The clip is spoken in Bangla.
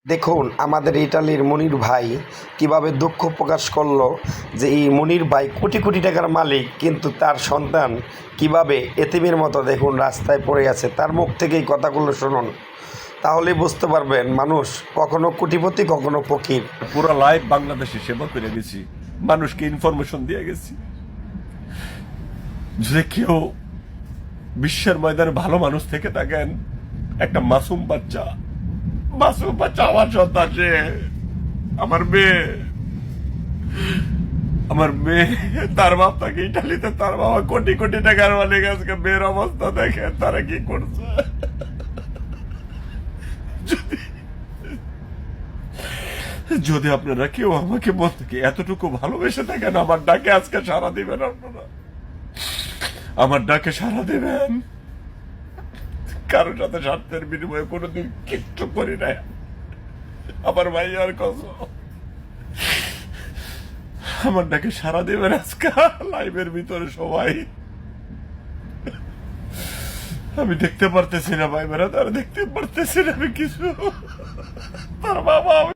দেখুন আমাদের ইটালির মনির ভাই কিভাবে দুঃখ প্রকাশ করলো যে এই মনির ভাই কোটি কোটি টাকার মালিক, কিন্তু তার সন্তান কিভাবে এতিমের মতো দেখুন রাস্তায় পড়ে আছে। তার মুখ থেকেই কথাগুলো শুনুন, তাহলেই বুঝতে পারবেন মানুষ কখনো কোটিপতি কখনো ফকির। পুরো লাইফ বাংলাদেশে সেবা করে গেছি, মানুষকে ইনফরমেশন দিয়ে গেছি যে কেউ বিশ্বের ময়দানে ভালো মানুষ থেকে থাকেন। একটা মাসুম বাচ্চা আমার সন্তান, সে আমার মেয়ে তার বাপ তাকে ইটালিতে, তার বাবা কোটি কোটি টাকার মালিক। আজকে মেয়ের অবস্থা দেখে তারা কি করছে। যদি আপনারা কেউ আমাকে মন থেকে এতটুকু ভালোবেসে থাকেন, আমার ডাকে আজকে সাড়া দিবেন। আপনারা আমার ডাকে সাড়া দেবেন। কারোর সাথে স্বার্থের বিনিময়ে কোনোদিন কিচ্ছু করি না। আমার ভাই আর কসম, আমার ডাকে সাড়া দেবেন আজকে লাইভের ভিতরে সবাই। আমি দেখতে পারতেছি না ভাই বেড়া, তারা দেখতে পারতেছি না আমি কিছু। তার বাবা